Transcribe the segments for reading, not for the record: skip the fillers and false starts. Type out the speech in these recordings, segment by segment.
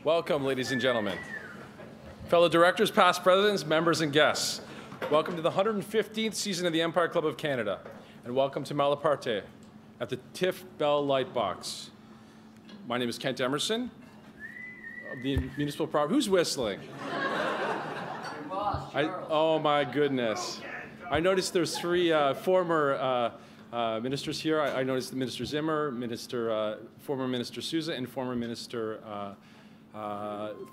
Welcome, ladies and gentlemen. Fellow directors, past presidents, members, and guests. Welcome to the 115th season of the Empire Club of Canada, and welcome to Malaparte at the TIFF Bell Lightbox. My name is Kent Emerson of the Municipal Property. Who's whistling? Oh my goodness. I noticed there's three former ministers here. I noticed Minister Zimmer, former Minister Sousa, and former Minister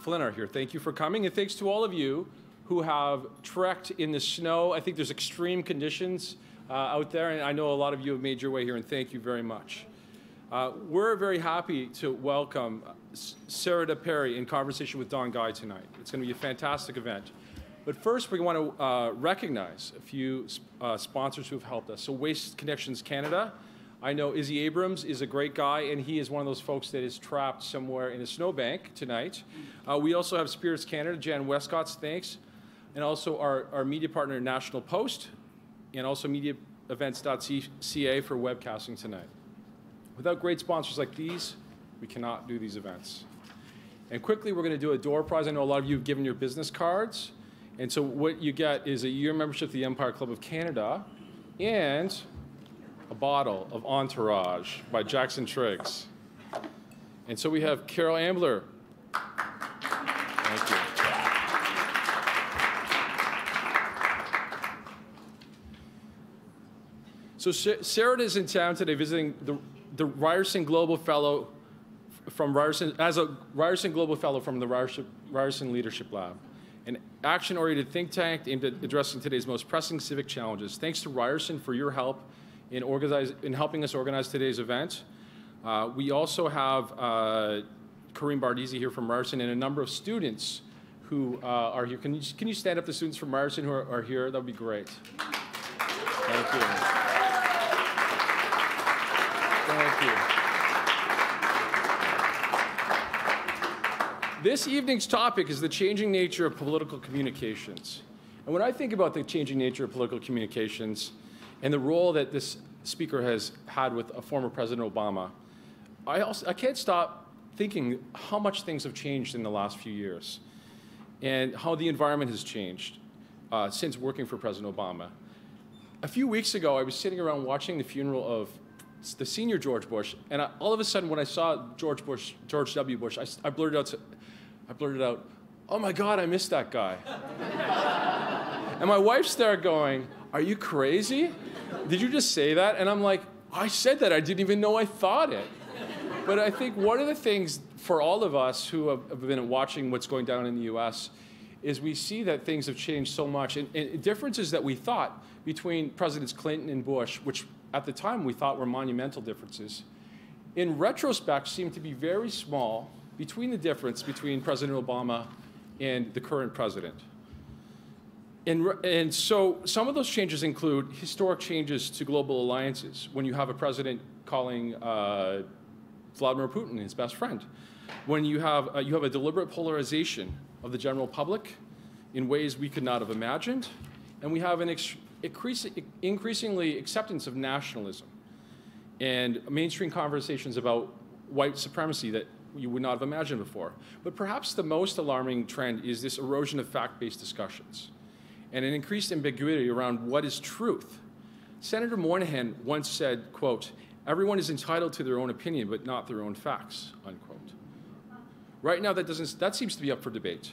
Flynn are here. Thank you for coming, and thanks to all of you who have trekked in the snow. I think there's extreme conditions out there, and I know a lot of you have made your way here, and thank you very much. We're very happy to welcome Sarada Peri in conversation with Don Guy tonight. It's going to be a fantastic event. But first, we want to recognize a few sponsors who have helped us. So Waste Connections Canada. I know Izzy Abrams is a great guy, and he is one of those folks that is trapped somewhere in a snowbank tonight. We also have Spirits Canada, Jan Westcott's thanks, and also our media partner, National Post, and also mediaevents.ca for webcasting tonight. Without great sponsors like these, we cannot do these events. And quickly, we're going to do a door prize. I know a lot of you have given your business cards. And so what you get is a year membership to the Empire Club of Canada and a bottle of Entourage by Jackson Triggs. And so we have Carol Ambler. Thank you. So Sarada is in town today visiting the Ryerson Global Fellow from Ryerson, as a Ryerson Global Fellow from the Ryerson Leadership Lab, an action-oriented think tank aimed at addressing today's most pressing civic challenges. Thanks to Ryerson for your help in helping us organize today's event. We also have Kareem Bardisi here from Ryerson and a number of students who are here. Can you stand up, the students from Ryerson who are here? That would be great. Thank you. Thank you. This evening's topic is the changing nature of political communications. And when I think about the changing nature of political communications and the role that this speaker has had with former President Obama, I can't stop thinking how much things have changed in the last few years and how the environment has changed since working for President Obama. A few weeks ago, I was sitting around watching the funeral of the senior George Bush, and all of a sudden when I saw George W. Bush, I blurted out, "Oh my God, I missed that guy." And my wife started going, "Are you crazy? Did you just say that?" And I'm like, "I said that. I didn't even know I thought it." But I think one of the things for all of us who have been watching what's going down in the U.S. is we see that things have changed so much. And differences that we thought between Presidents Clinton and Bush, which at the time we thought were monumental differences, in retrospect seem to be very small between the difference between President Obama and the current president. And so some of those changes include historic changes to global alliances, when you have a president calling Vladimir Putin his best friend, when you have a deliberate polarization of the general public in ways we could not have imagined, and we have an increasingly acceptance of nationalism and mainstream conversations about white supremacy that you would not have imagined before. But perhaps the most alarming trend is this erosion of fact-based discussions and an increased ambiguity around what is truth. Senator Moynihan once said, quote, "Everyone is entitled to their own opinion, but not their own facts," unquote. Right now, that seems to be up for debate.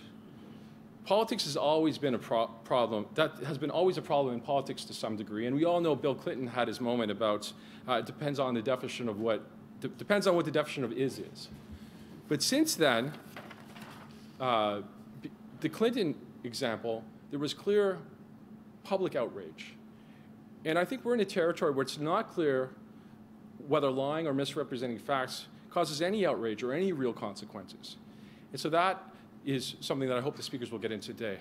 Politics has always been a problem. That has been always a problem in politics to some degree, and we all know Bill Clinton had his moment about it depends on the definition of what the definition of is. But since then, the Clinton example, there was clear public outrage. And I think we're in a territory where it's not clear whether lying or misrepresenting facts causes any outrage or any real consequences. And so that is something that I hope the speakers will get into today.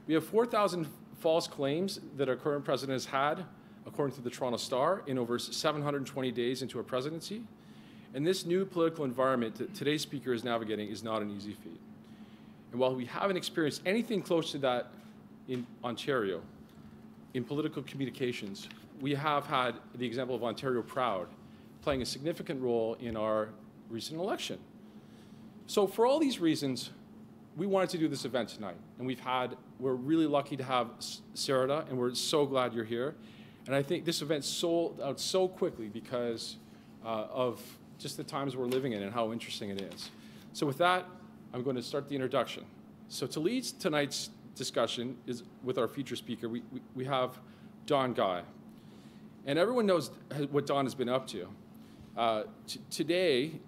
We have 4,000 false claims that our current president has had, according to the Toronto Star, in over 720 days into a presidency. And this new political environment that today's speaker is navigating is not an easy feat. And while we haven't experienced anything close to that in Ontario, in political communications, we have had the example of Ontario Proud playing a significant role in our recent election. So for all these reasons, we wanted to do this event tonight. And we're really lucky to have Sarada, and we're so glad you're here. And I think this event sold out so quickly because of just the times we're living in and how interesting it is. So with that, I'm going to start the introduction. So to lead tonight's discussion is with our feature speaker, we have Don Guy. And everyone knows what Don has been up to. Today,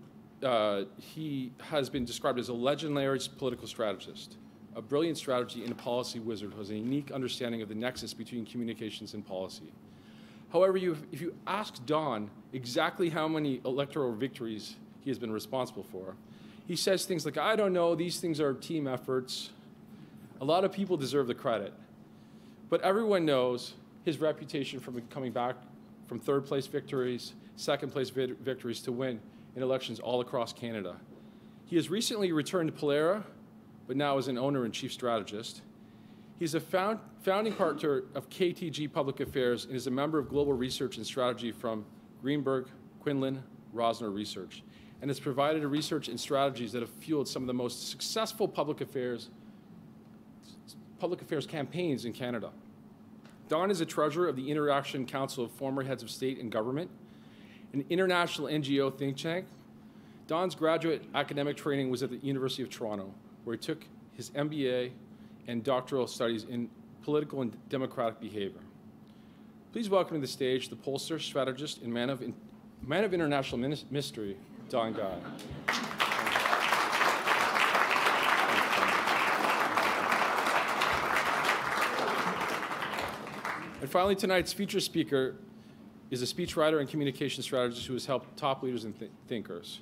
he has been described as a legendary political strategist, a brilliant strategy and a policy wizard who has a unique understanding of the nexus between communications and policy. However, if you ask Don exactly how many electoral victories he has been responsible for, he says things like, I don't know, these things are team efforts. A lot of people deserve the credit. But everyone knows his reputation from coming back from third place victories, second place victories to win in elections all across Canada. He has recently returned to Polera, but now is an owner and chief strategist. He's a founding partner of KTG Public Affairs and is a member of Global Research and Strategy from Greenberg, Quinlan, Rosner Research, and has provided research and strategies that have fueled some of the most successful public affairs campaigns in Canada. Don is a treasurer of the Interaction Council of Former Heads of State and Government, an international NGO think tank. Don's graduate academic training was at the University of Toronto, where he took his MBA and doctoral studies in political and democratic behavior. Please welcome to the stage the pollster, strategist, and man of international mystery, Don Guy. And finally, tonight's feature speaker is a speechwriter and communication strategist who has helped top leaders and thinkers.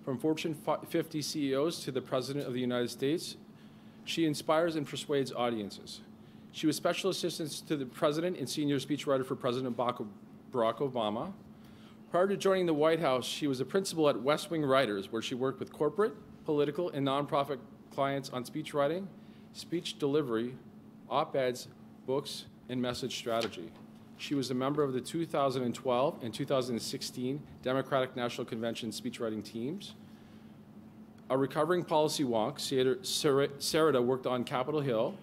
From Fortune 50 CEOs to the President of the United States, she inspires and persuades audiences. She was special assistant to the President and Senior Speechwriter for President Barack Obama. Prior to joining the White House, she was a principal at West Wing Writers, where she worked with corporate, political, and nonprofit clients on speechwriting, speech delivery, op-eds, books, and message strategy. She was a member of the 2012 and 2016 Democratic National Convention speechwriting teams. A recovering policy wonk, Sarada worked on Capitol Hill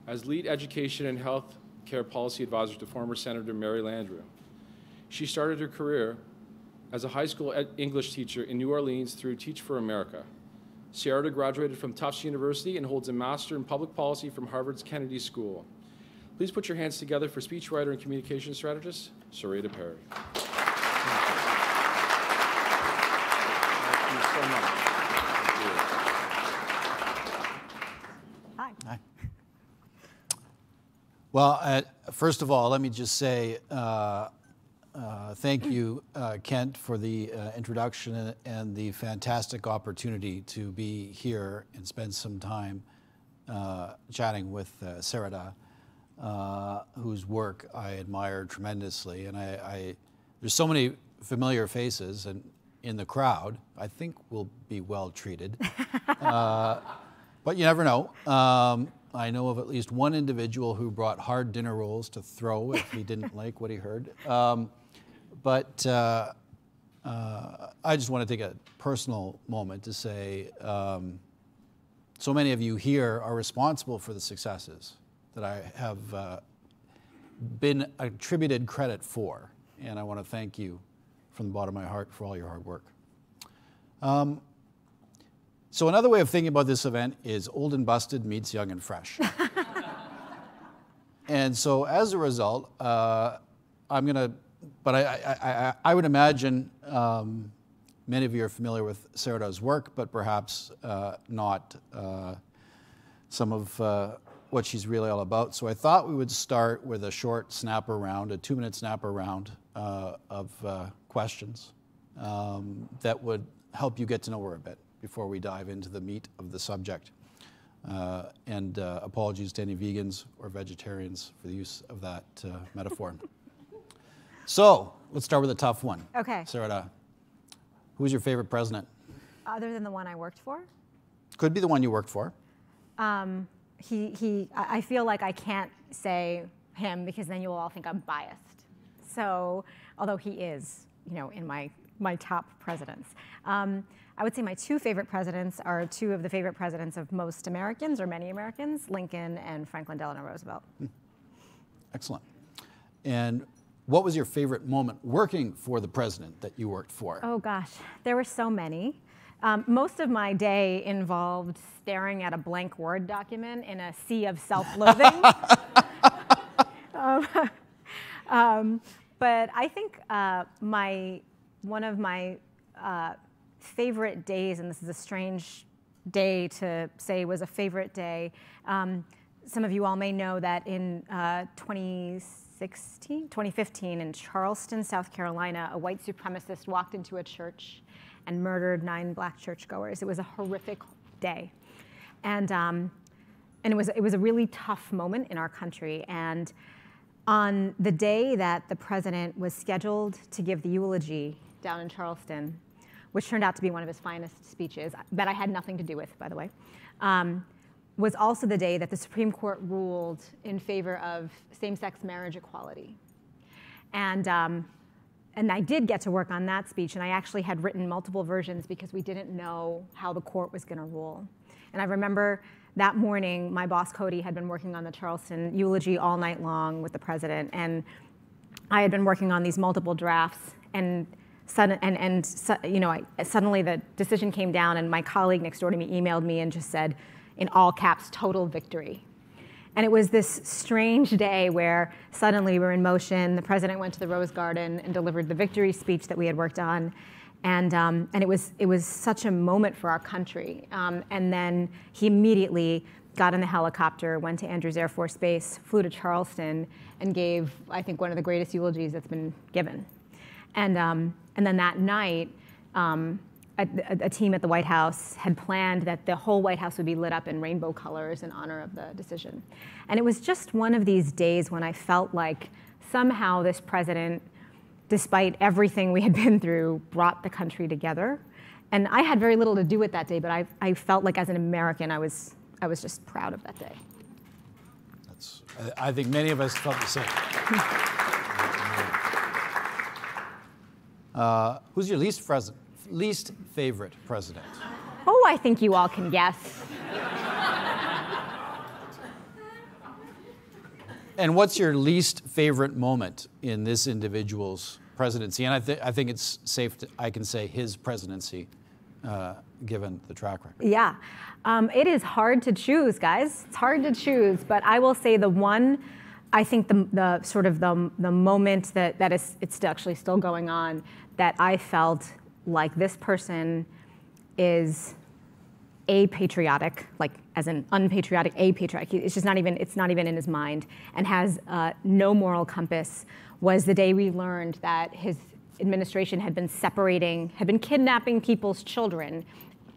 as lead education and health care policy advisor to former Senator Mary Landrieu. She started her career as a high school English teacher in New Orleans through Teach for America. Sarada graduated from Tufts University and holds a master in public policy from Harvard's Kennedy School. Please put your hands together for speechwriter and communication strategist, Sarada Peri. Thank you so much. Hi. Well, first of all, let me just say thank you, Kent, for the introduction and the fantastic opportunity to be here and spend some time chatting with Sarada, whose work I admire tremendously. And there's so many familiar faces and in the crowd. I think we'll be well treated. But you never know. I know of at least one individual who brought hard dinner rolls to throw if he didn't like what he heard. But I just want to take a personal moment to say so many of you here are responsible for the successes that I have been attributed credit for. And I want to thank you from the bottom of my heart for all your hard work. So another way of thinking about this event is old and busted meets young and fresh. And so as a result, I would imagine many of you are familiar with Sarada's work, but perhaps not some of what she's really all about. So I thought we would start with a short snapper round, a 2-minute snapper round of questions that would help you get to know her a bit before we dive into the meat of the subject. And apologies to any vegans or vegetarians for the use of that metaphor. So let's start with a tough one. Okay. Sarada, who's your favorite president? Other than the one I worked for? Could be the one you worked for. I feel like I can't say him because then you will all think I'm biased. So, although he is, in my my top presidents. I would say my two favorite presidents are two of the favorite presidents of most Americans, or many Americans, Lincoln and Franklin Delano Roosevelt. Excellent. And what was your favorite moment working for the president that you worked for? Oh gosh, there were so many. Most of my day involved staring at a blank Word document in a sea of self-loathing. But I think one of my favorite days, and this is a strange day to say was a favorite day, some of you all may know that in 2015 in Charleston, South Carolina, a white supremacist walked into a church and murdered 9 black churchgoers. It was a horrific day. And it was a really tough moment in our country. And on the day that the president was scheduled to give the eulogy down in Charleston, which turned out to be one of his finest speeches, that I had nothing to do with, by the way, was also the day that the Supreme Court ruled in favor of same-sex marriage equality. And I did get to work on that speech, and I actually had written multiple versions because we didn't know how the court was going to rule. And I remember that morning, my boss, Cody, had been working on the Charleston eulogy all night long with the president, and I had been working on these multiple drafts, and suddenly the decision came down, and my colleague next door to me emailed me and just said, in all caps, total victory. And it was this strange day where suddenly we were in motion. The president went to the Rose Garden and delivered the victory speech that we had worked on. And it was such a moment for our country. And then he immediately got in the helicopter, went to Andrews Air Force Base, flew to Charleston, and gave, I think, one of the greatest eulogies that's been given. And then that night, a team at the White House had planned that the whole White House would be lit up in rainbow colors in honor of the decision. And it was just one of these days when I felt like somehow this president, despite everything we had been through, brought the country together. And I had very little to do with that day, but I felt like as an American, I was just proud of that day. I think many of us felt the same. Who's your least favorite president? Oh, I think you all can guess. And what's your least favorite moment in this individual's presidency? And I think it's safe I can say his presidency, given the track record. Yeah, it is hard to choose, guys. It's hard to choose, but I will say the one, I think the sort of the moment that it's actually still going on, that I felt like this person is apatriotic, like as an unpatriotic, apatriotic. It's just not even in his mind, and has no moral compass, was the day we learned that his administration had been kidnapping people's children,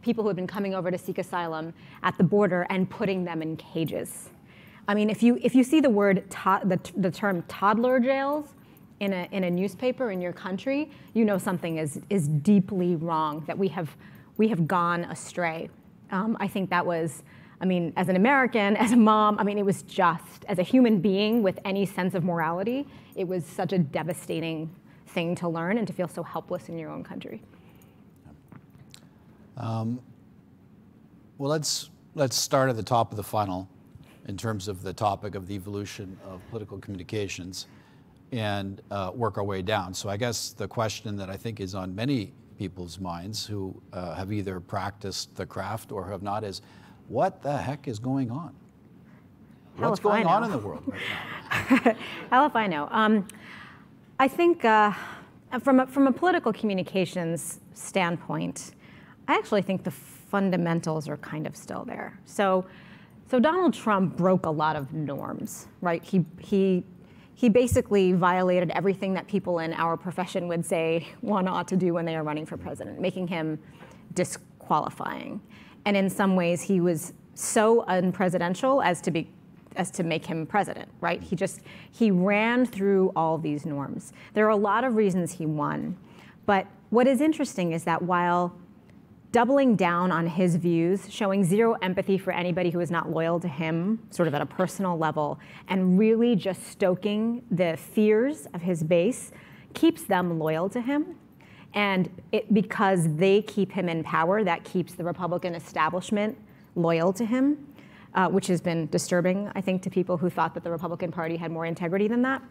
people who had been coming over to seek asylum at the border, and putting them in cages. I mean, if you see the word, the term toddler jails in a newspaper in your country, you know something is deeply wrong, that we have gone astray. I think that was, I mean, as an American, as a mom, I mean, it was just, as a human being with any sense of morality, it was such a devastating thing to learn and to feel so helpless in your own country. Well, let's start at the top of the funnel in terms of the topic of the evolution of political communications and work our way down. So I guess the question that I think is on many people's minds who have either practiced the craft or have not is, what the heck is going on? What's going on in the world right now? Hell if I know. I think from a political communications standpoint, I actually think the fundamentals are kind of still there. So Donald Trump broke a lot of norms, right? He basically violated everything that people in our profession would say one ought to do when they are running for president, making him disqualifying. And in some ways, he was so unpresidential as to make him president, right? He ran through all these norms. There are a lot of reasons he won. But what is interesting is that while doubling down on his views, showing zero empathy for anybody who is not loyal to him, sort of at a personal level, and really just stoking the fears of his base, keeps them loyal to him. And because they keep him in power, that keeps the Republican establishment loyal to him, which has been disturbing, I think, to people who thought that the Republican Party had more integrity than that.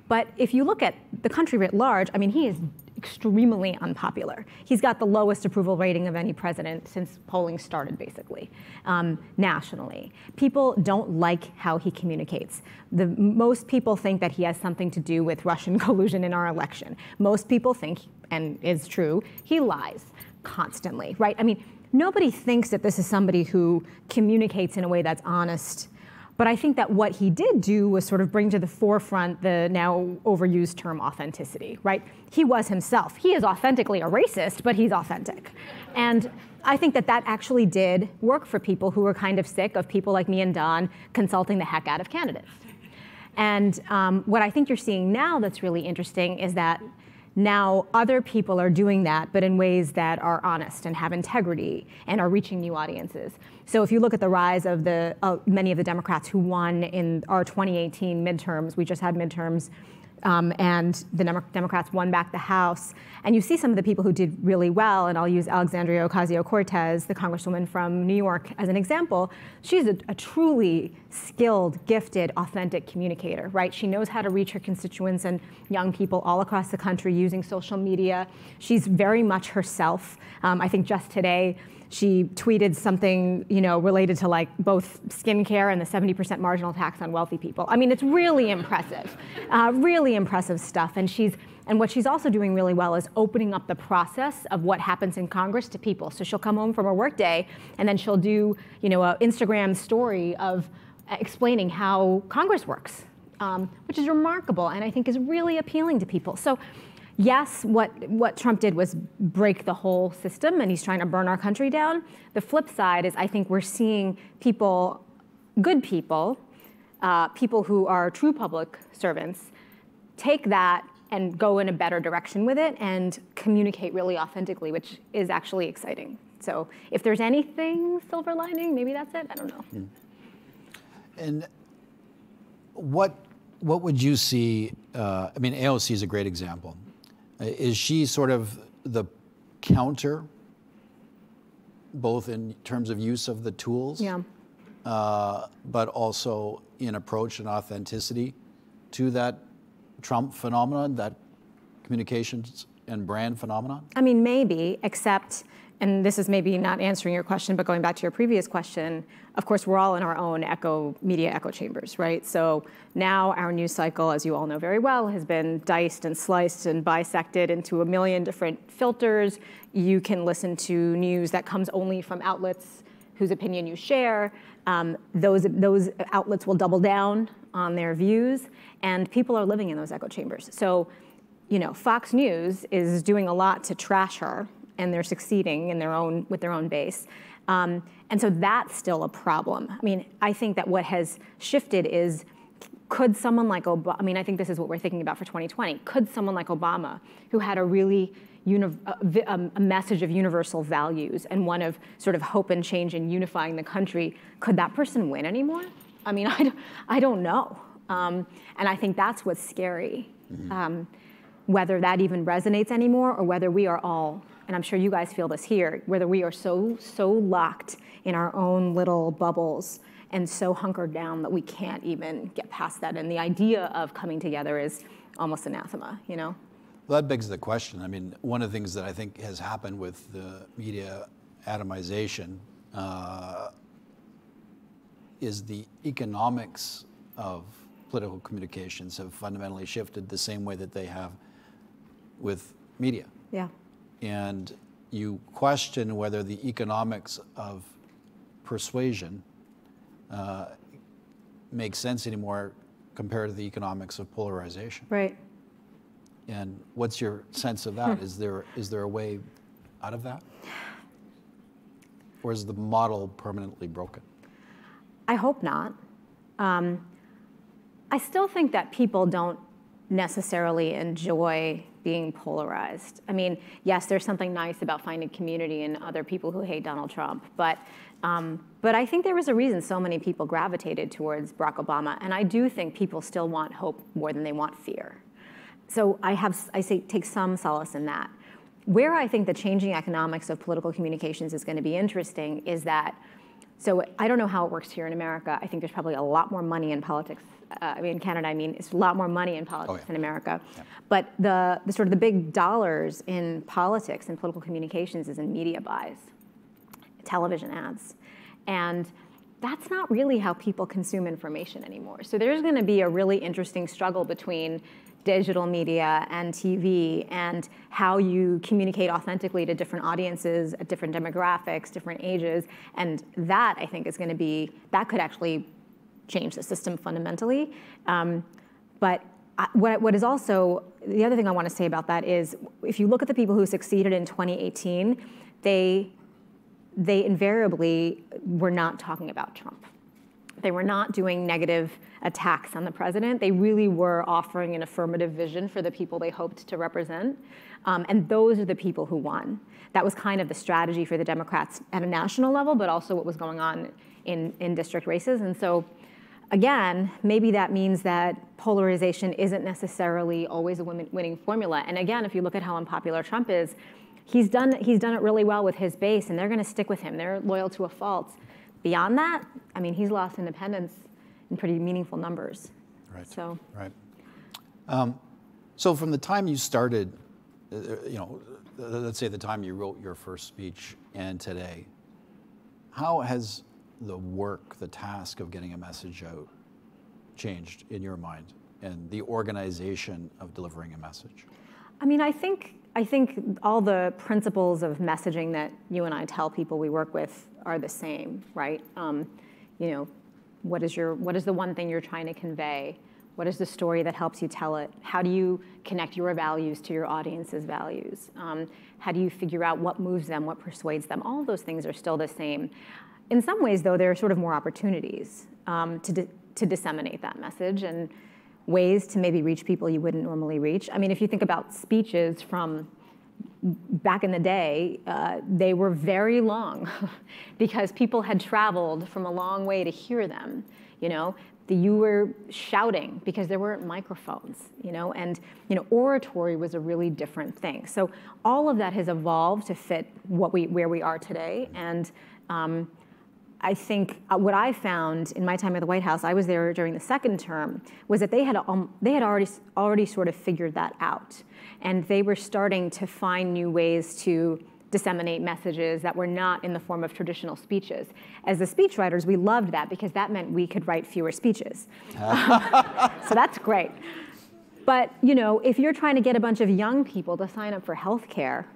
But if you look at the country writ large, I mean, he is extremely unpopular. He's got the lowest approval rating of any president since polling started, basically, nationally. People don't like how he communicates. Most people think that he has something to do with Russian collusion in our election. Most people think, and it's true, he lies constantly, right? I mean, nobody thinks that this is somebody who communicates in a way that's honest. But I think that what he did do was sort of bring to the forefront the now overused term authenticity, right? He was himself. He is authentically a racist, but he's authentic. And I think that that actually did work for people who were kind of sick of people like me and Don consulting the heck out of candidates. And what I think you're seeing now that's really interesting is that now other people are doing that, but in ways that are honest and have integrity and are reaching new audiences. So if you look at the rise of many of the Democrats who won in our 2018 midterms, we just had midterms, and the Democrats won back the House. And you see some of the people who did really well, and I'll use Alexandria Ocasio-Cortez, the congresswoman from New York, as an example. She's a truly skilled, gifted, authentic communicator, right? She knows how to reach her constituents and young people all across the country using social media. She's very much herself. I think just today, she tweeted something, related to like both skincare and the 70% marginal tax on wealthy people. I mean, it's really impressive stuff. And what she's also doing really well is opening up the process of what happens in Congress to people. So she'll come home from her workday, and then she'll do, an Instagram story of explaining how Congress works, which is remarkable and I think is really appealing to people. So. Yes, what Trump did was break the whole system, and he's trying to burn our country down. The flip side is I think we're seeing people, good people, people who are true public servants, take that and go in a better direction with it and communicate really authentically, which is actually exciting. So if there's anything silver lining, maybe that's it. I don't know. Mm. And what would you see? AOC is a great example. Is she sort of the counter, both in terms of use of the tools, but also in approach and authenticity to that Trump phenomenon, that communications and brand phenomenon? I mean, maybe, except, and this is maybe not answering your question, but going back to your previous question, of course, we're all in our own media echo chambers, right? So now our news cycle, as you all know very well, has been diced and sliced and bisected into a million different filters. You can listen to news that comes only from outlets whose opinion you share. Those outlets will double down on their views, and people are living in those echo chambers. So, Fox News is doing a lot to trash her, and they're succeeding with their own base. And so that's still a problem. I mean, I think that what has shifted is, could someone like Obama, I think this is what we're thinking about for 2020, could someone like Obama, who had a really a message of universal values and one of sort of hope and change and unifying the country, could that person win anymore? I mean, I don't know. And I think that's what's scary. Mm-hmm. Whether that even resonates anymore, or whether we are all, and I'm sure you guys feel this here, whether we are so locked in our own little bubbles and so hunkered down that we can't even get past that. And the idea of coming together is almost anathema, Well, that begs the question. I mean, one of the things that I think has happened with the media atomization is the economics of political communications have fundamentally shifted the same way that they have with media. Yeah. And you question whether the economics of persuasion makes sense anymore compared to the economics of polarization. Right. And what's your sense of that? Is there a way out of that? Or is the model permanently broken? I hope not. I still think that people don't necessarily enjoy being polarized. I mean, yes, there's something nice about finding community in other people who hate Donald Trump, but I think there was a reason so many people gravitated towards Barack Obama, and I do think people still want hope more than they want fear. So I say take some solace in that. where I think the changing economics of political communications is going to be interesting is that, so I don't know how it works here in America. I think there's probably a lot more money in politics. In Canada, it's a lot more money in politics than America. Yeah. But the sort of the big dollars in politics and political communications is in media buys, television ads. And that's not really how people consume information anymore. So there's going to be a really interesting struggle between digital media and TV and how you communicate authentically to different audiences at different demographics, different ages. And that, I think, is going to be, that could actually change the system fundamentally. But what is also, the other thing I want to say about that is, if you look at the people who succeeded in 2018, they invariably were not talking about Trump. They were not doing negative attacks on the president. They really were offering an affirmative vision for the people they hoped to represent. And those are the people who won. That was kind of the strategy for the Democrats at a national level, but also what was going on in district races. And so, again, maybe that means that polarization isn't necessarily always a winning formula. And again, if you look at how unpopular Trump is, he's done it really well with his base, and they're going to stick with him. They're loyal to a fault. Beyond that, he's lost independents in pretty meaningful numbers. Right. So. Right. So from the time you started, let's say the time you wrote your first speech and today, how has the work, the task of getting a message out changed in your mind, and the organization of delivering a message? I think all the principles of messaging that you and I tell people we work with are the same, right? What is the one thing you're trying to convey? What is the story that helps you tell it? How do you connect your values to your audience's values? How do you figure out what moves them, what persuades them? All of those things are still the same. In some ways, though, there are sort of more opportunities to disseminate that message, and ways to maybe reach people you wouldn't normally reach. If you think about speeches from back in the day, they were very long because people had traveled from a long way to hear them. You were shouting because there weren't microphones, and oratory was a really different thing. So all of that has evolved to fit where we are today. And I think what I found in my time at the White House, I was there during the second term, was that they had already sort of figured that out. And they were starting to find new ways to disseminate messages that were not in the form of traditional speeches. As the speechwriters, we loved that because that meant we could write fewer speeches. So that's great. But if you're trying to get a bunch of young people to sign up for healthcare,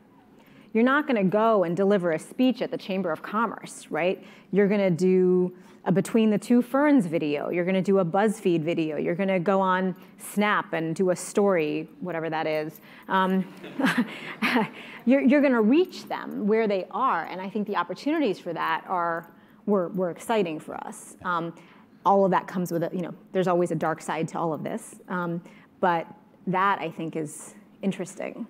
you're not going to go and deliver a speech at the Chamber of Commerce, right? You're going to do a Between the Two Ferns video. You're going to do a BuzzFeed video. You're going to go on Snap and do a story, whatever that is. You're going to reach them where they are, and I think the opportunities for that were exciting for us. All of that comes with there's always a dark side to all of this, but that I think is interesting.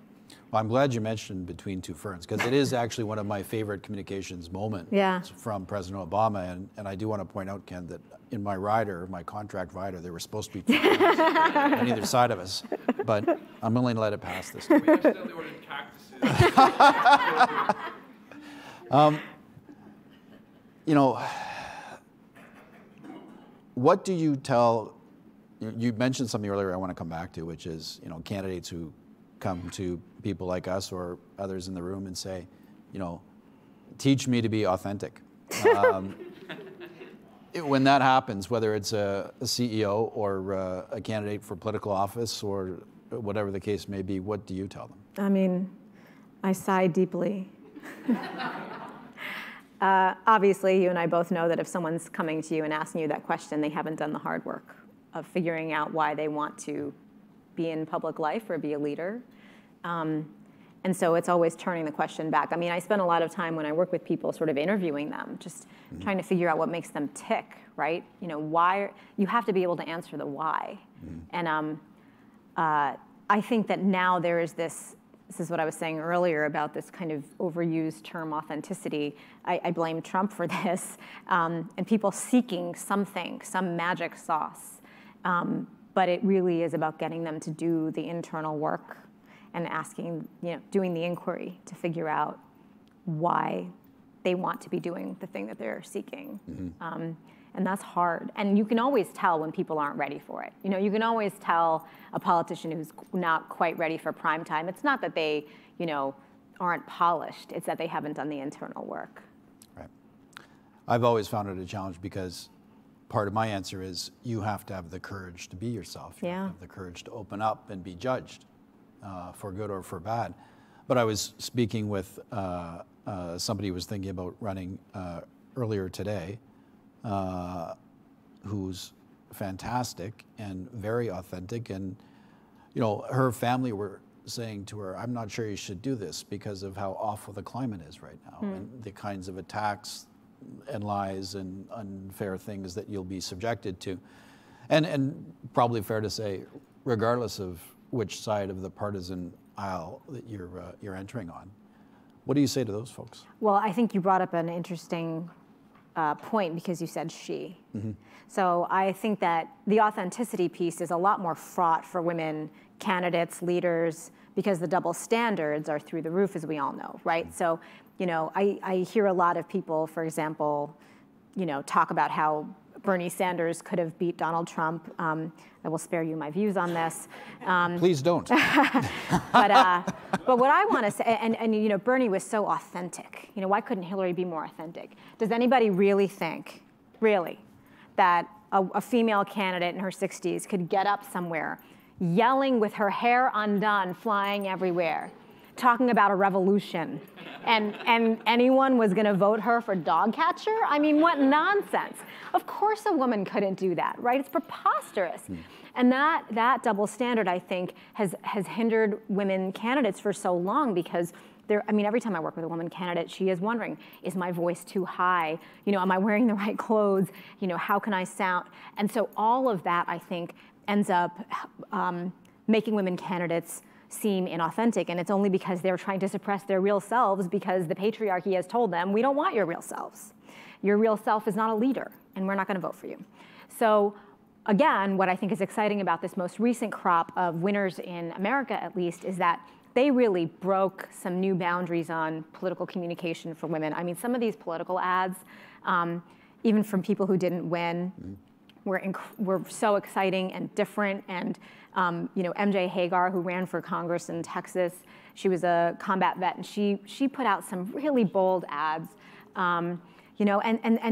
Well, I'm glad you mentioned Between Two Ferns, because it is actually one of my favorite communications moments from President Obama. And I do want to point out, Ken, that in my rider, my contract rider, there were supposed to be 2 ferns on either side of us. But I'm willing to let it pass this time. We accidentally ordered cactuses. What do you tell, you mentioned something earlier I want to come back to, which is, candidates who come to people like us or others in the room and say, teach me to be authentic. When that happens, whether it's a CEO or a candidate for political office or whatever the case may be, what do you tell them? I sigh deeply. Obviously, you and I both know that if someone's coming to you and asking you that question, they haven't done the hard work of figuring out why they want to be in public life or be a leader. And so it's always turning the question back. I spend a lot of time when I work with people sort of interviewing them, just trying to figure out what makes them tick, right? Why, you have to be able to answer the why. And I think that now there is this is what I was saying earlier about this kind of overused term authenticity. I blame Trump for this, and people seeking something, some magic sauce. But it really is about getting them to do the internal work and asking, doing the inquiry to figure out why they want to be doing the thing that they're seeking. And that's hard. And you can always tell when people aren't ready for it. You can always tell a politician who's not quite ready for prime time. It's not that they, aren't polished. It's that they haven't done the internal work. Right. I've always found it a challenge because part of my answer is you have to have the courage to be yourself. You have to have the courage to open up and be judged for good or for bad. But I was speaking with somebody who was thinking about running earlier today, who's fantastic and very authentic, and her family were saying to her, I'm not sure you should do this because of how awful the climate is right now and the kinds of attacks and lies and unfair things that you'll be subjected to. And probably fair to say, regardless of which side of the partisan aisle that you're entering on. What do you say to those folks? Well, I think you brought up an interesting point because you said she. So I think that the authenticity piece is a lot more fraught for women candidates, leaders, because the double standards are through the roof, as we all know, right? So, I hear a lot of people, for example, talk about how Bernie Sanders could have beat Donald Trump. I will spare you my views on this. Please don't. But what I want to say, and Bernie was so authentic. Why couldn't Hillary be more authentic? Does anybody really think, that a female candidate in her 60s could get up somewhere, yelling with her hair undone, flying everywhere, talking about a revolution, and anyone was going to vote her for dog catcher? I mean, what nonsense. Of course a woman couldn't do that, right? It's preposterous. And that double standard, I think, has hindered women candidates for so long because every time I work with a woman candidate, she is wondering, is my voice too high? Am I wearing the right clothes? How can I sound? And so all of that, I think, ends up making women candidates seem inauthentic, and it's only because they're trying to suppress their real selves because the patriarchy has told them, we don't want your real selves. Your real self is not a leader, and we're not going to vote for you. So again, what I think is exciting about this most recent crop of winners in America, at least, is that they really broke some new boundaries on political communication for women. I mean, some of these political ads, even from people who didn't win, were so exciting and different. And MJ Hagar, who ran for Congress in Texas, she was a combat vet, and she put out some really bold ads, and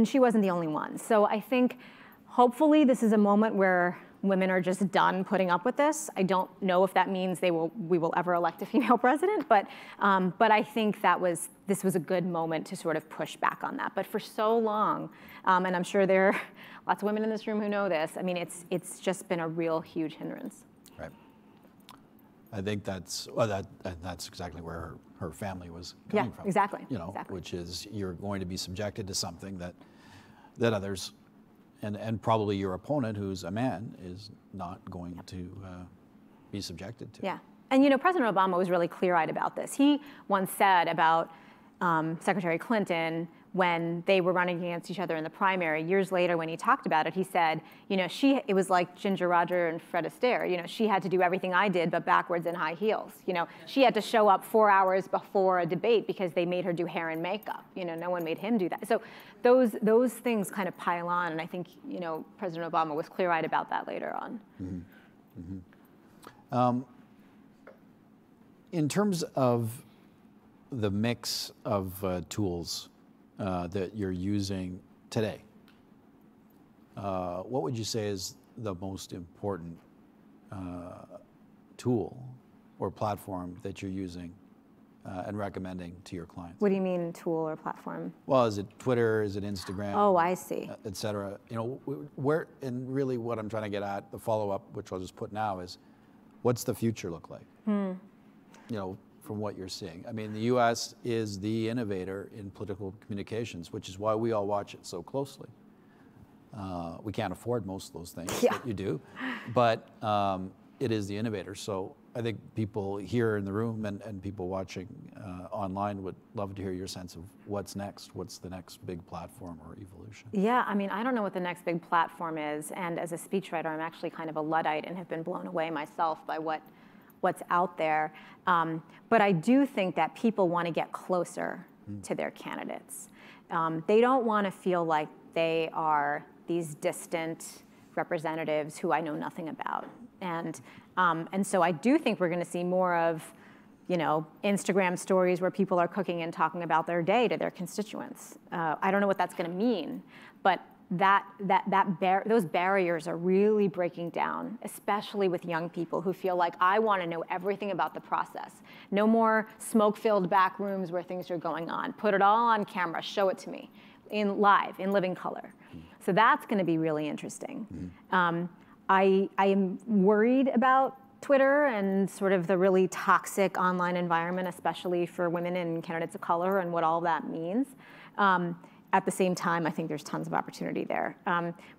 she wasn't the only one. So I think hopefully this is a moment where women are just done putting up with this. I don't know if that means we will ever elect a female president, but I think this was a good moment to sort of push back on that. But for so long, and I'm sure there are lots of women in this room who know this, I mean, it's just been a real huge hindrance. Right. I think that's exactly where her family was coming from. Exactly. Exactly. Which is you're going to be subjected to something that others, and probably your opponent, who's a man, is not going to be subjected to. Yeah. And President Obama was really clear-eyed about this. He once said about Secretary Clinton when they were running against each other in the primary, years later when he talked about it, he said, it was like Ginger Rogers and Fred Astaire. She had to do everything I did, but backwards in high heels. She had to show up 4 hours before a debate because they made her do hair and makeup. No one made him do that. So those things kind of pile on, and I think, President Obama was clear-eyed about that later on. In terms of the mix of tools that you're using today, what would you say is the most important tool or platform that you're using and recommending to your clients? What do you mean, tool or platform? Well, is it Twitter? Is it Instagram? Oh, I see. Et cetera. Where, and really what I'm trying to get at, the follow-up, which I'll just put now, is what's the future look like? From what you're seeing. I mean, the U.S. is the innovator in political communications, which is why we all watch it so closely. We can't afford most of those things that you do, but it is the innovator. So I think people here in the room and people watching online would love to hear your sense of what's next. What's the next big platform or evolution? Yeah, I mean, I don't know what the next big platform is, and as a speechwriter, I'm actually kind of a Luddite and have been blown away myself by what what's out there. But I do think that people want to get closer to their candidates. They don't want to feel like they are these distant representatives who I know nothing about. And so I do think we're going to see more of, Instagram stories where people are cooking and talking about their day to their constituents. I don't know what that's going to mean, but those barriers are really breaking down, especially with young people who feel like, I want to know everything about the process. No more smoke-filled back rooms where things are going on. Put it all on camera, show it to me, in living color. So that's going to be really interesting. I am worried about Twitter and sort of the really toxic online environment, especially for women and candidates of color, and what all that means. At the same time, I think there's tons of opportunity there.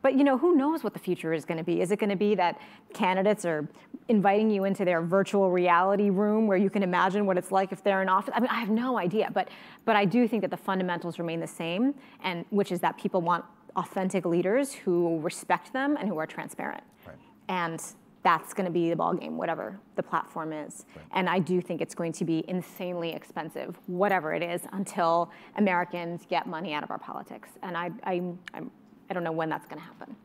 But who knows what the future is going to be? Is it going to be that candidates are inviting you into their virtual reality room where you can imagine what it's like if they're in office? I mean, I have no idea, but I do think that the fundamentals remain the same, and which is that people want authentic leaders who respect them and who are transparent. Right. And that's going to be the ballgame, whatever the platform is. Right. And I do think it's going to be insanely expensive, whatever it is, until Americans get money out of our politics. And I don't know when that's going to happen.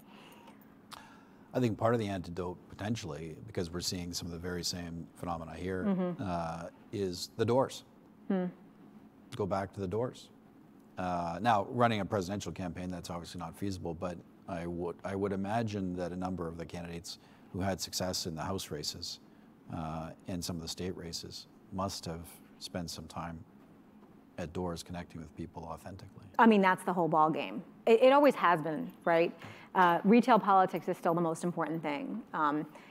I think part of the antidote, potentially, because we're seeing some of the very same phenomena here, is the doors. Go back to the doors. Now, running a presidential campaign, that's obviously not feasible, but I would imagine that a number of the candidates who had success in the House races and some of the state races must have spent some time at doors connecting with people authentically. I mean, that's the whole ball game. It always has been, right? Retail politics is still the most important thing.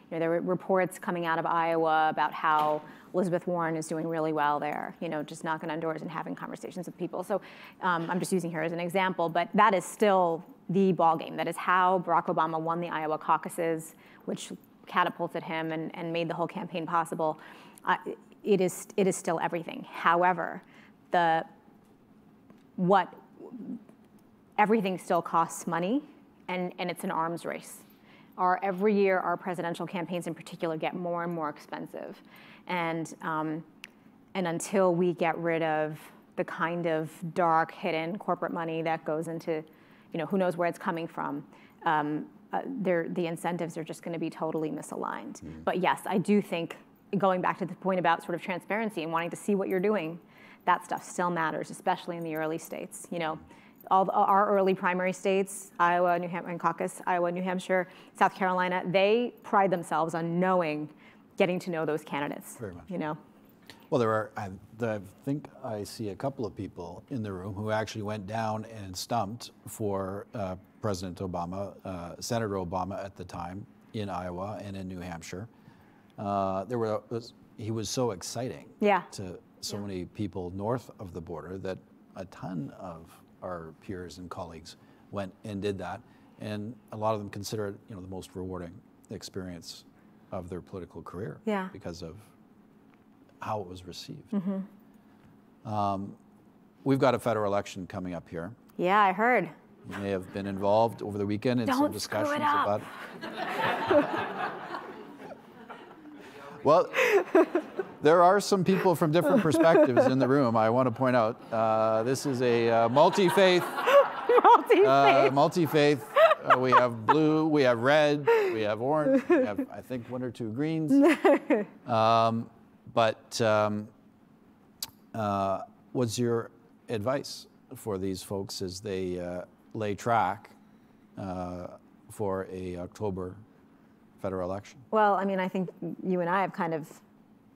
There were reports coming out of Iowa about how Elizabeth Warren is doing really well there, just knocking on doors and having conversations with people. So I'm just using her as an example, but that is still the ball game. That is how Barack Obama won the Iowa caucuses, which catapulted him and made the whole campaign possible. It is still everything. However, everything still costs money, and it's an arms race. Every year, our presidential campaigns in particular get more and more expensive. And until we get rid of the kind of dark, hidden corporate money that goes into, who knows where it's coming from, the incentives are just going to be totally misaligned. But yes, I do think, going back to the point about sort of transparency and wanting to see what you're doing, that stuff still matters, especially in the early states. Our early primary states, Iowa, New Hampshire, and caucus, Iowa, New Hampshire, South Carolina, they pride themselves on getting to know those candidates. Very much. Well, I think I see a couple of people in the room who actually went down and stumped for President Obama, Senator Obama at the time, in Iowa and in New Hampshire. He was so exciting to so many people north of the border that a ton of our peers and colleagues went and did that, and a lot of them consider it, the most rewarding experience of their political career because of how it was received. We've got a federal election coming up here. Yeah, I heard. You may have been involved over the weekend in some discussions about it. Well, there are some people from different perspectives in the room. I want to point out this is a multi-faith. Multi-faith. We have blue, we have red, we have orange, we have, I think, one or two greens. What's your advice for these folks as they lay track for a October federal election? Well, I mean, I think you and I have kind of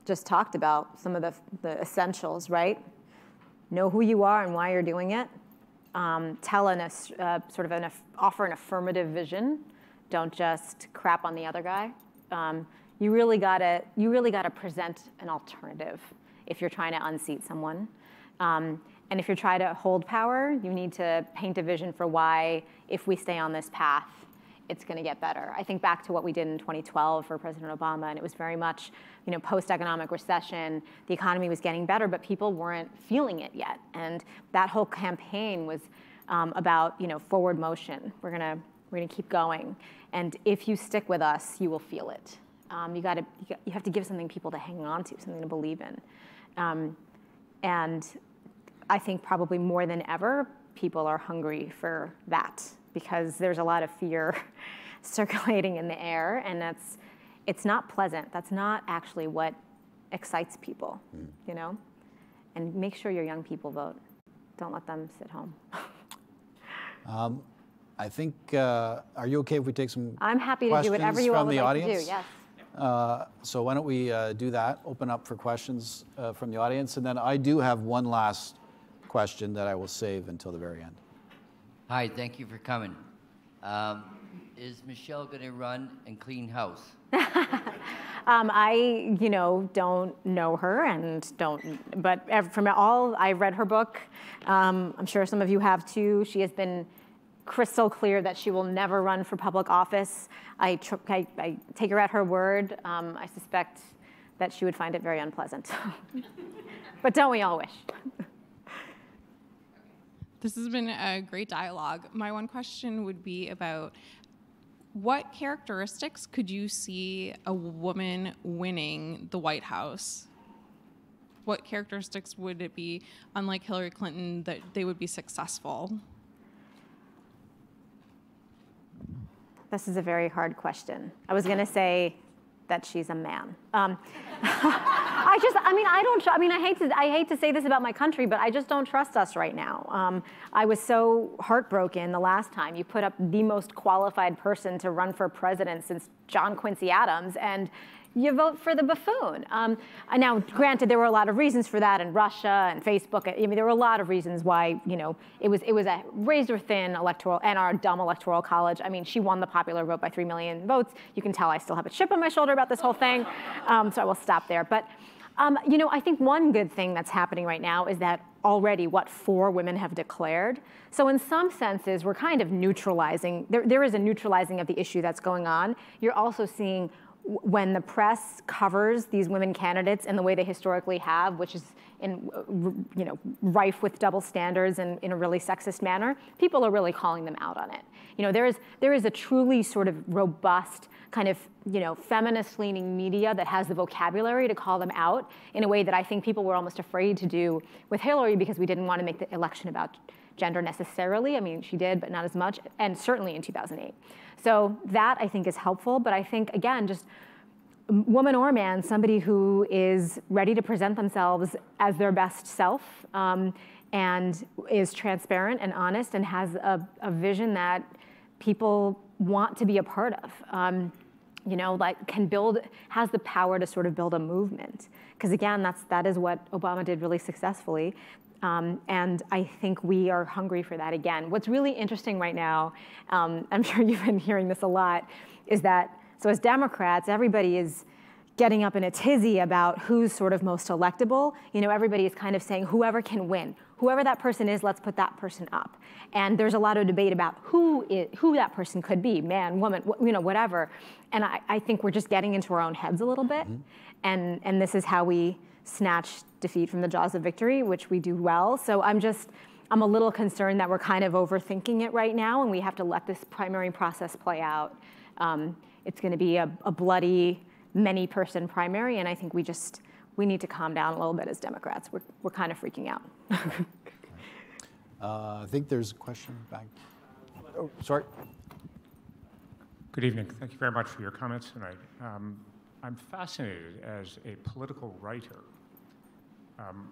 just talked about some of the essentials, right? Know who you are and why you're doing it. Offer an affirmative vision. Don't just crap on the other guy. You really gotta present an alternative if you're trying to unseat someone. And if you're trying to hold power, you need to paint a vision for why, if we stay on this path, it's going to get better. I think back to what we did in 2012 for President Obama, and it was very much, post-economic recession, the economy was getting better, but people weren't feeling it yet. And that whole campaign was about, forward motion. We're gonna keep going. And if you stick with us, you will feel it. You have to give something people to hang on to, something to believe in. And I think probably more than ever, people are hungry for that because there's a lot of fear circulating in the air, and it's not pleasant. That's not actually what excites people, you know? And make sure your young people vote. Don't let them sit home. I think, are you okay if we take some I'm happy to do whatever you all would like to do, yes. So why don't we do that, open up for questions from the audience, and then I do have one last question that I will save until the very end. Hi, thank you for coming. Is Michelle going to run and clean house? I, don't know her but from all, I've read her book. I'm sure some of you have too. She has been crystal clear that she will never run for public office. I take her at her word. I suspect that she would find it very unpleasant. But don't we all wish? This has been a great dialogue. My one question would be about what characteristics could you see a woman winning the White House? What characteristics would it be, unlike Hillary Clinton, that they would be successful? This is a very hard question. I was going to say that she's a man. I hate to say this about my country, but I just don't trust us right now. I was so heartbroken the last time you put up the most qualified person to run for president since John Quincy Adams, and you vote for the buffoon. Now, granted, there were a lot of reasons for that, and Russia and Facebook. There were a lot of reasons why, it was a razor-thin electoral, and our dumb electoral college. She won the popular vote by 3 million votes. You can tell I still have a chip on my shoulder about this whole thing, so I will stop there. But, I think one good thing that's happening right now is that already, 4 women have declared. So in some senses, we're kind of neutralizing. There is a neutralizing of the issue that's going on. You're also seeing when the press covers these women candidates in the way they historically have, which is rife with double standards and in a really sexist manner, people are really calling them out on it. There is a truly sort of robust kind of feminist-leaning media that has the vocabulary to call them out in a way that I think people were almost afraid to do with Hillary because we didn't want to make the election about gender necessarily. She did, but not as much, and certainly in 2008. So that, I think, is helpful. But I think, again, just woman or man, somebody who is ready to present themselves as their best self and is transparent and honest and has a vision that people want to be a part of, has the power to sort of build a movement. Because, again, that is what Obama did really successfully. And I think we are hungry for that again. What's really interesting right now, I'm sure you've been hearing this a lot, is that, so as Democrats, everybody is getting up in a tizzy about who's sort of most electable. Everybody is kind of saying whoever can win. Whoever that person is, let's put that person up. And there's a lot of debate about who that person could be, man, woman, whatever. And I think we're just getting into our own heads a little bit. Mm-hmm. And this is how we snatch defeat from the jaws of victory, which we do well. So I'm a little concerned that we're kind of overthinking it right now, and we have to let this primary process play out. It's going to be a bloody, many-person primary, and I think we need to calm down a little bit as Democrats. We're kind of freaking out. I think there's a question back. Oh, sorry. Good evening. Thank you very much for your comments tonight. I'm fascinated as a political writer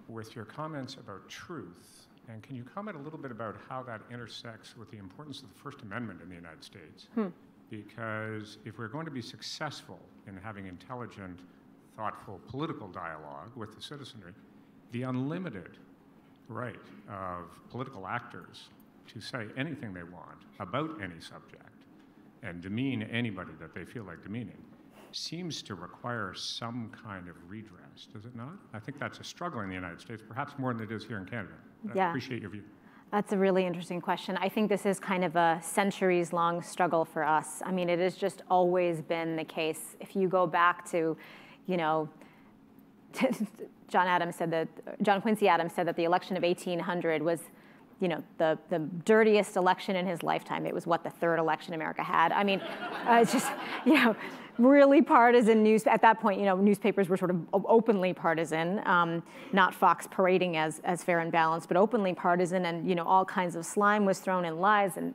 with your comments about truth. And can you comment a little bit about how that intersects with the importance of the First Amendment in the United States? Because if we're going to be successful in having intelligent, thoughtful political dialogue with the citizenry, the unlimited right of political actors to say anything they want about any subject and demean anybody that they feel like demeaning seems to require some kind of redress, does it not? I think that's a struggle in the United States, perhaps more than it is here in Canada. Yeah. I appreciate your view. That's a really interesting question. I think this is kind of a centuries-long struggle for us. It has just always been the case. If you go back to, John Quincy Adams said that the election of 1800 was, the dirtiest election in his lifetime. It was the third election America had. It's just, really partisan news. At that point, newspapers were sort of openly partisan, not Fox parading as fair and balanced, but openly partisan, and all kinds of slime was thrown in, lies, and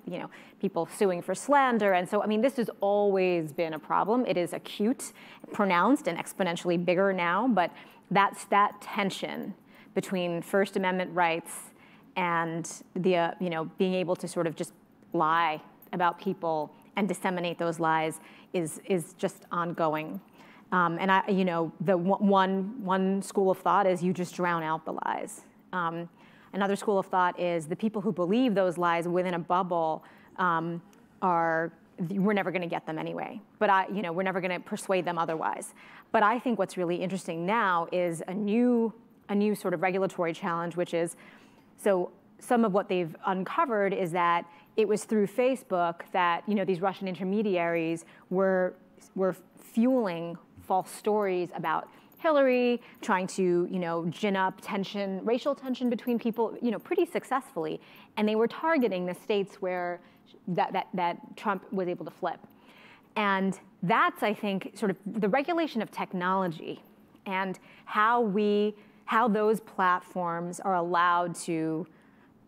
people suing for slander. And so, I mean, this has always been a problem. It is acute, pronounced, and exponentially bigger now. But that's that tension between First Amendment rights and the being able to sort of just lie about people and disseminate those lies is just ongoing. And the one school of thought is you just drown out the lies. Another school of thought is the people who believe those lies within a bubble we're never going to get them anyway. But we're never going to persuade them otherwise. But I think what's really interesting now is a new sort of regulatory challenge, which is, so some of what they've uncovered is that it was through Facebook that these Russian intermediaries were fueling false stories about Hillary, trying to gin up tension, racial tension between people, pretty successfully, and they were targeting the states where that Trump was able to flip. And that's, I think, sort of the regulation of technology and how those platforms are allowed to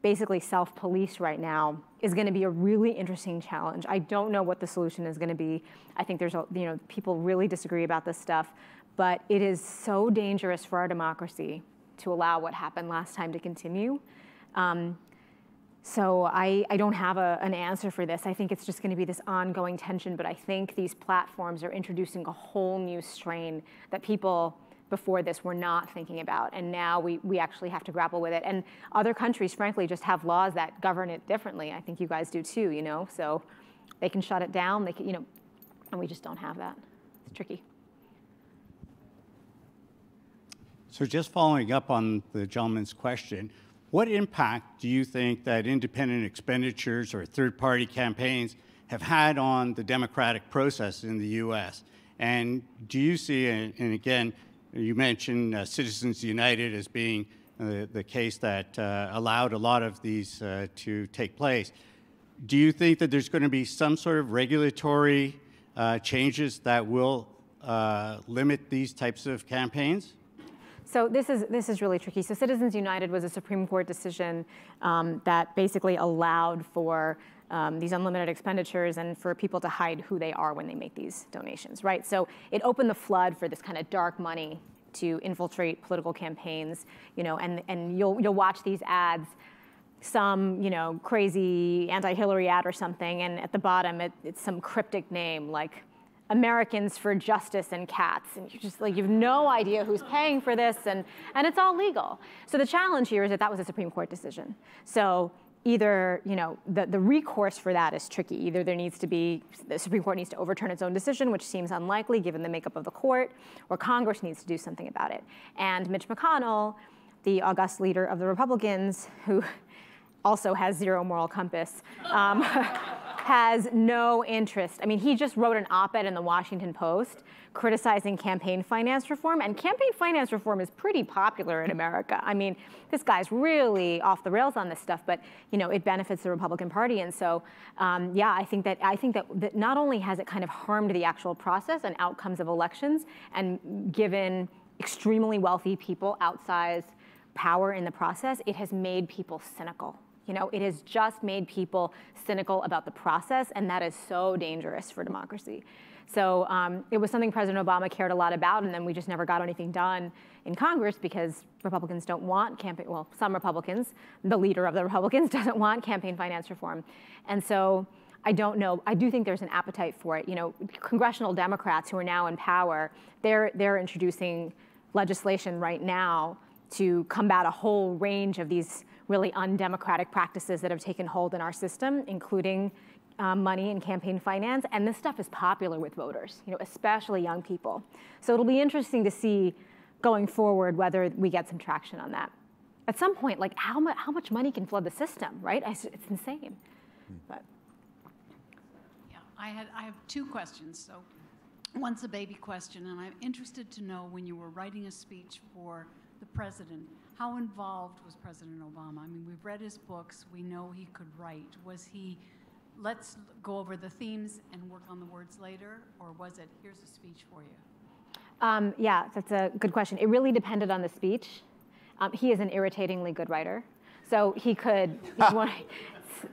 basically self-police right now is going to be a really interesting challenge. I don't know what the solution is going to be. I think there's people really disagree about this stuff, but it is so dangerous for our democracy to allow what happened last time to continue. So I don't have an answer for this. I think it's just going to be this ongoing tension, but I think these platforms are introducing a whole new strain that people before this were not thinking about, and now we actually have to grapple with it. And other countries, frankly, just have laws that govern it differently. I think you guys do too, so they can shut it down, they can, and we just don't have that. It's tricky. So just following up on the gentleman's question, what impact do you think that independent expenditures or third-party campaigns have had on the democratic process in the U.S.? And do you see, and again, you mentioned Citizens United as being the case that allowed a lot of these to take place. Do you think that there's going to be some sort of regulatory changes that will limit these types of campaigns? So this is really tricky. So Citizens United was a Supreme Court decision that basically allowed for these unlimited expenditures and for people to hide who they are when they make these donations, right? So it opened the flood for this kind of dark money to infiltrate political campaigns, and you'll watch these ads, some crazy anti-Hillary ad or something, and at the bottom it's some cryptic name like Americans for Justice and Cats, and you're just like, you have no idea who's paying for this, and it's all legal. So the challenge here is that was a Supreme Court decision. So either, the recourse for that is tricky. Either the Supreme Court needs to overturn its own decision, which seems unlikely given the makeup of the court, or Congress needs to do something about it. And Mitch McConnell, the august leader of the Republicans, who also has zero moral compass, has no interest. I mean, he just wrote an op-ed in the Washington Post criticizing campaign finance reform, and campaign finance reform is pretty popular in America. I mean, this guy's really off the rails on this stuff, but it benefits the Republican Party, and so I think that not only has it kind of harmed the actual process and outcomes of elections, and given extremely wealthy people outsized power in the process, it has made people cynical. It has just made people cynical about the process, and that is so dangerous for democracy. So it was something President Obama cared a lot about, and then we just never got anything done in Congress because Republicans don't want campaign, well, some Republicans, the leader of the Republicans doesn't want campaign finance reform. And so I don't know, I do think there's an appetite for it. Congressional Democrats who are now in power, they're introducing legislation right now to combat a whole range of these really undemocratic practices that have taken hold in our system, including money and campaign finance. And this stuff is popular with voters, especially young people. So it'll be interesting to see going forward whether we get some traction on that. At some point, like how much money can flood the system, right? It's insane. But yeah, I have two questions. So one's a baby question, and I'm interested to know, when you were writing a speech for the president, how involved was President Obama? I mean, we've read his books. We know he could write. Was he let's go over the themes and work on the words later? Or was it, here's a speech for you? Yeah, that's a good question. It really depended on the speech. He is an irritatingly good writer. So he could,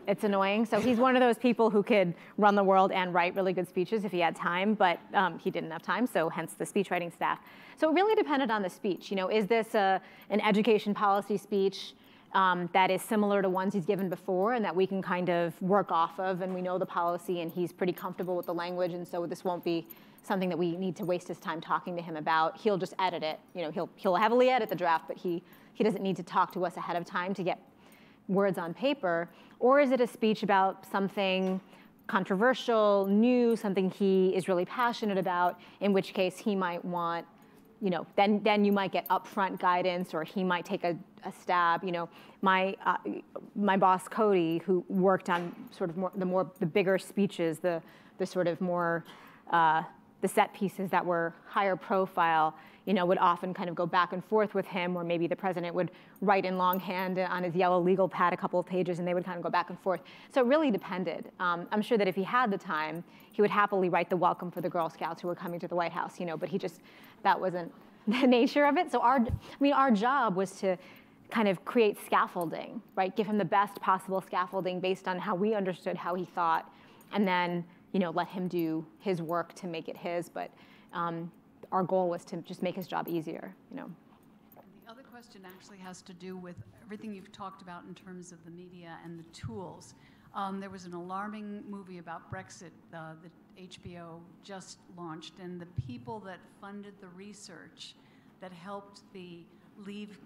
it's annoying. So he's one of those people who could run the world and write really good speeches if he had time, but he didn't have time, so hence the speechwriting staff. So it really depended on the speech. You know, is this an education policy speech that is similar to ones he's given before and that we can kind of work off of, and we know the policy and he's pretty comfortable with the language, and so this won't be something that we need to waste his time talking to him about. He'll just edit it. You know, he'll heavily edit the draft, but he doesn't need to talk to us ahead of time to get words on paper. Or is it a speech about something controversial, new, something he is really passionate about, in which case he might want, you know, then you might get upfront guidance, or he might take a stab. You know, my boss Cody, who worked on sort of the bigger speeches, the sort of more the set pieces that were higher profile, you know, would often kind of go back and forth with him, or maybe the president would write in longhand on his yellow legal pad a couple of pages, and they would kind of go back and forth. So it really depended. I'm sure that if he had the time, he would happily write the welcome for the Girl Scouts who were coming to the White House, you know, but that wasn't the nature of it. So our job was to kind of create scaffolding, right? Give him the best possible scaffolding based on how we understood how he thought, and then, you know, let him do his work to make it his. But our goal was to just make his job easier, you know. The other question actually has to do with everything you've talked about in terms of the media and the tools. There was an alarming movie about Brexit that HBO just launched, and the people that funded the research that helped the Leave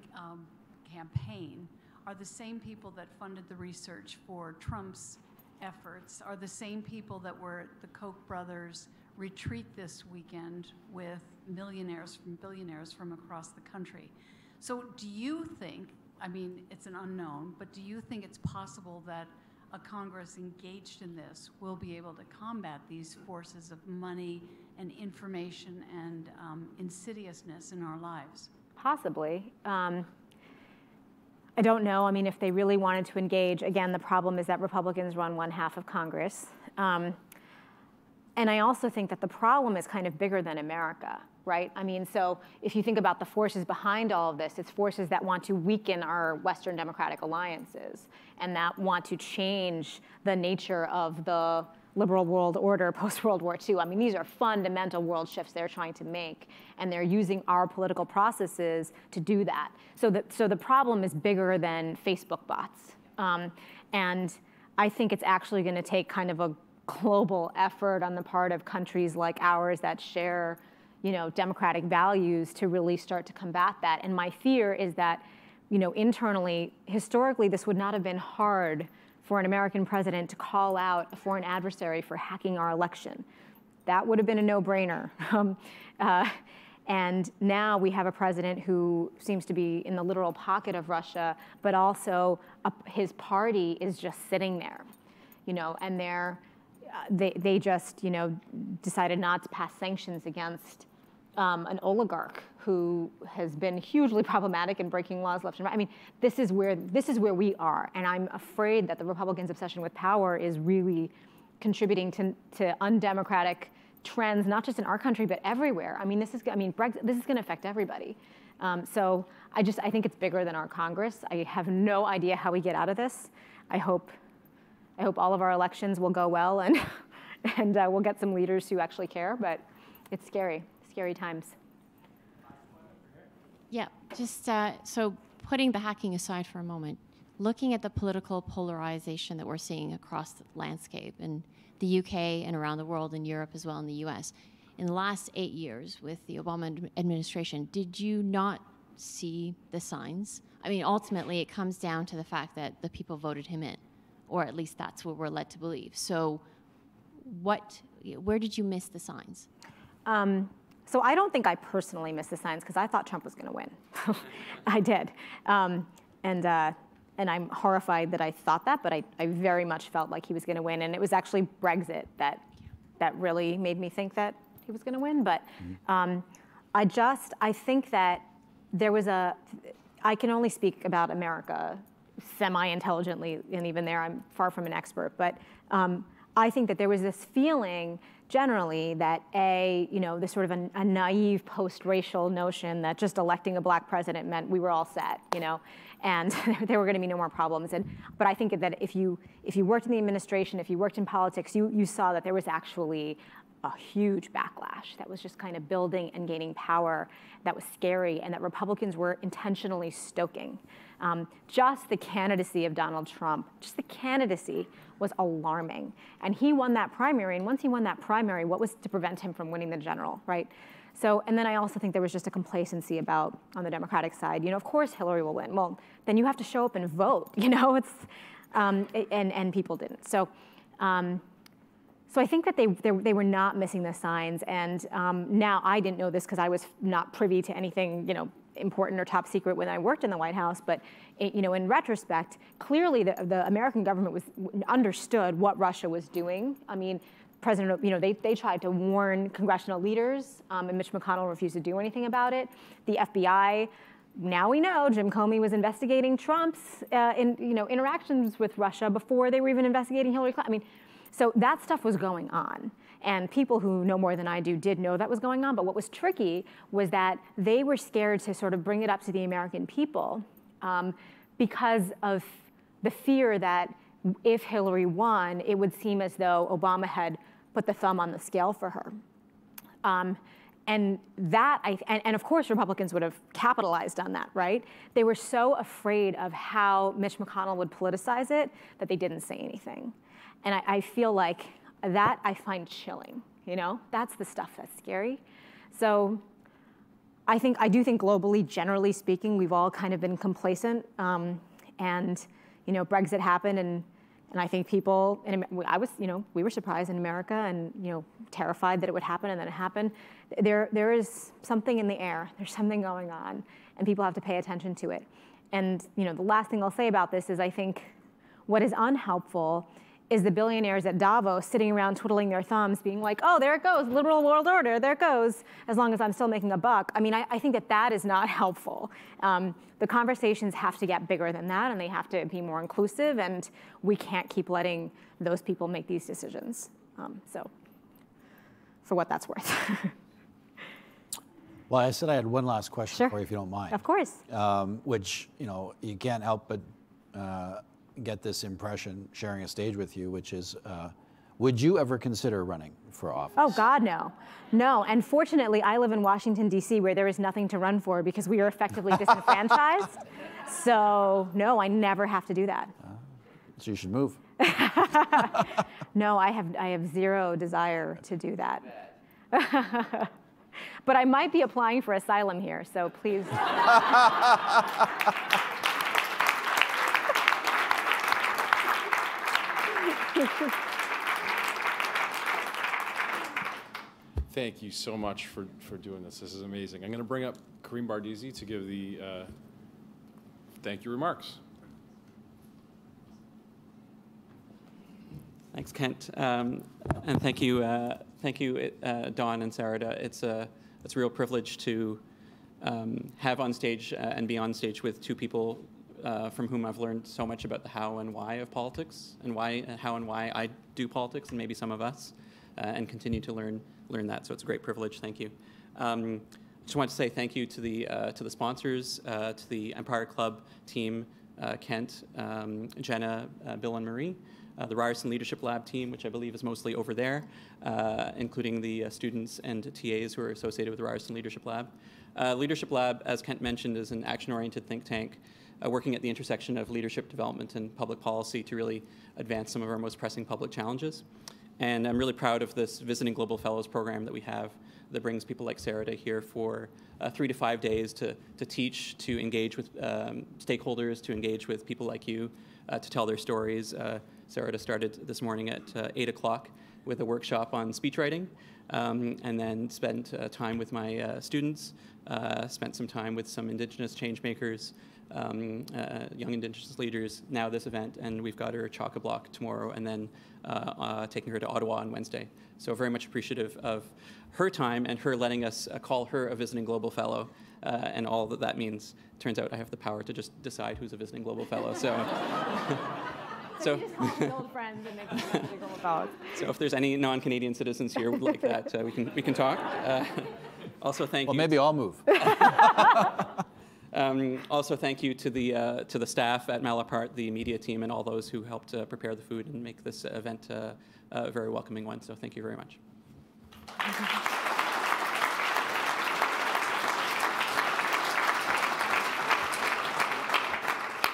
campaign are the same people that funded the research for Trump's efforts, are the same people that were at the Koch brothers retreat this weekend with millionaires from billionaires from across the country. So do you think, I mean, it's an unknown, but do you think it's possible that a Congress engaged in this will be able to combat these forces of money and information and insidiousness in our lives? Possibly. I don't know. I mean, if they really wanted to engage, again, the problem is that Republicans run 1/2 of Congress. And I also think that the problem is kind of bigger than America, right? I mean, so if you think about the forces behind all of this, it's forces that want to weaken our Western democratic alliances and that want to change the nature of the liberal world order post-World War II. I mean, these are fundamental world shifts they're trying to make, and they're using our political processes to do that. So the problem is bigger than Facebook bots. And I think it's actually going to take kind of a global effort on the part of countries like ours that share, you know, democratic values to really start to combat that. And my fear is that, you know, internally, historically, this would not have been hard for an American president to call out a foreign adversary for hacking our election. That would have been a no-brainer. And now we have a president who seems to be in the literal pocket of Russia, but also his party is just sitting there, you know, and they just, you know, decided not to pass sanctions against an oligarch who has been hugely problematic in breaking laws left and right. I mean, this is where we are, and I'm afraid that the Republicans' obsession with power is really contributing to undemocratic trends, not just in our country but everywhere. I mean, Brexit, this is going to affect everybody. So I think it's bigger than our Congress. I have no idea how we get out of this. I hope all of our elections will go well, and we'll get some leaders who actually care. But it's scary times. Yeah, just so putting the hacking aside for a moment, looking at the political polarization that we're seeing across the landscape in the UK and around the world, in Europe as well, in the US, in the last 8 years with the Obama administration, did you not see the signs? I mean, ultimately, it comes down to the fact that the people voted him in, or at least that's what we're led to believe. So where did you miss the signs? So I don't think I personally missed the signs because I thought Trump was going to win. I did. And I'm horrified that I thought that, but I very much felt like he was going to win. And it was actually Brexit that really made me think that he was going to win. But I think that there was I can only speak about America semi-intelligently, and even there I'm far from an expert, but I think that there was this feeling generally that this sort of a naive post-racial notion that just electing a black president meant we were all set, and there were going to be no more problems. But I think that if you worked in the administration, if you worked in politics, you saw that there was actually a huge backlash that was just kind of building and gaining power that was scary, and that Republicans were intentionally stoking. Just the candidacy of Donald Trump, just the candidacy was alarming. And he won that primary, and once he won that primary, what was to prevent him from winning the general, right? So, and then I also think there was just a complacency about, on the Democratic side, of course Hillary will win. Well, then you have to show up and vote, and people didn't. So I think that they were not missing the signs, and now I didn't know this because I was not privy to anything, important or top secret when I worked in the White House, but in retrospect, clearly the American government understood what Russia was doing. I mean, they tried to warn congressional leaders, and Mitch McConnell refused to do anything about it. The FBI, now we know Jim Comey was investigating Trump's interactions with Russia before they were even investigating Hillary Clinton. I mean, so that stuff was going on. And people who know more than I do did know that was going on. But what was tricky was that they were scared to sort of bring it up to the American people because of the fear that if Hillary won, it would seem as though Obama had put the thumb on the scale for her. And of course Republicans would have capitalized on that, right? They were so afraid of how Mitch McConnell would politicize it that they didn't say anything. And I feel like that I find chilling, That's the stuff that's scary. So I do think globally, generally speaking, we've all kind of been complacent. Brexit happened, and I think people, we were surprised in America and, terrified that it would happen, and then it happened. There is something in the air. There's something going on, and people have to pay attention to it. And, the last thing I'll say about this is I think what is unhelpful is the billionaires at Davos sitting around twiddling their thumbs being like, oh, there it goes, liberal world order, there it goes, as long as I'm still making a buck. I mean, I think that is not helpful. The conversations have to get bigger than that, and they have to be more inclusive, and we can't keep letting those people make these decisions. So, for what that's worth. Well, I said I had one last question Sure. for you, if you don't mind. Of course. Which, you can't help but get this impression sharing a stage with you, which is, would you ever consider running for office? Oh, God, no. No, and fortunately, I live in Washington, D.C., where there is nothing to run for because we are effectively disenfranchised. So, no, I never have to do that. So you should move. No, I have zero desire to do that. But I might be applying for asylum here, so please. Thank you so much for doing this. This is amazing. I'm going to bring up Kareem Bardisi to give the thank you remarks. Thanks, Kent, and thank you, Dawn and Sarada. It's a real privilege to have on stage and be on stage with two people from whom I've learned so much about the how and why of politics, and how and why I do politics, and maybe some of us, and continue to learn that. So it's a great privilege. Thank you. Just want to say thank you to the sponsors, to the Empire Club team, Kent, Jenna, Bill, and Marie. The Ryerson Leadership Lab team, which I believe is mostly over there, including the students and TAs who are associated with the Ryerson Leadership Lab. Leadership Lab, as Kent mentioned, is an action-oriented think tank working at the intersection of leadership development and public policy to really advance some of our most pressing public challenges. And I'm really proud of this Visiting Global Fellows program that we have that brings people like Sarada here for 3 to 5 days to teach, to engage with stakeholders, to engage with people like you, to tell their stories. Sarada started this morning at 8 o'clock with a workshop on speechwriting, and then spent time with my students, spent some time with some Indigenous change makers, young Indigenous leaders, now this event, and we've got her chock-a-block tomorrow, and then taking her to Ottawa on Wednesday. So very much appreciative of her time and her letting us call her a visiting Global Fellow, and all that that means. Turns out I have the power to just decide who's a visiting Global Fellow. So, so you just call them old friends and make them visiting Global Fellows. So if there's any non-Canadian citizens here who would like that, we can talk. Also, thank you. Well, maybe I'll move. Also, thank you to the staff at Malapart, the media team, and all those who helped prepare the food and make this event a very welcoming one. So thank you very much.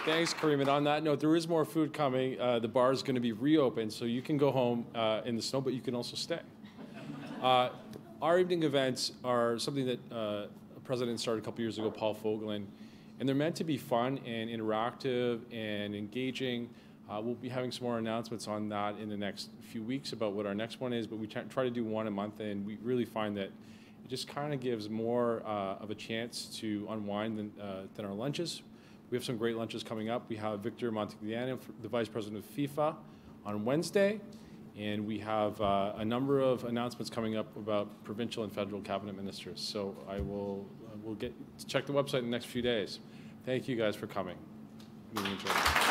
Thanks, Kareem. And on that note, there is more food coming. The bar is going to be reopened, so you can go home in the snow, but you can also stay. Our evening events are something that a president started a couple years ago, Paul Fogelin, and they're meant to be fun and interactive and engaging. We'll be having some more announcements on that in the next few weeks about what our next one is, but we try to do one a month, and we really find that it just kind of gives more of a chance to unwind than our lunches. We have some great lunches coming up. We have Victor Montagliano, the Vice President of FIFA, on Wednesday, and we have a number of announcements coming up about provincial and federal cabinet ministers. So we'll check the website in the next few days. Thank you guys for coming. Really enjoyed it.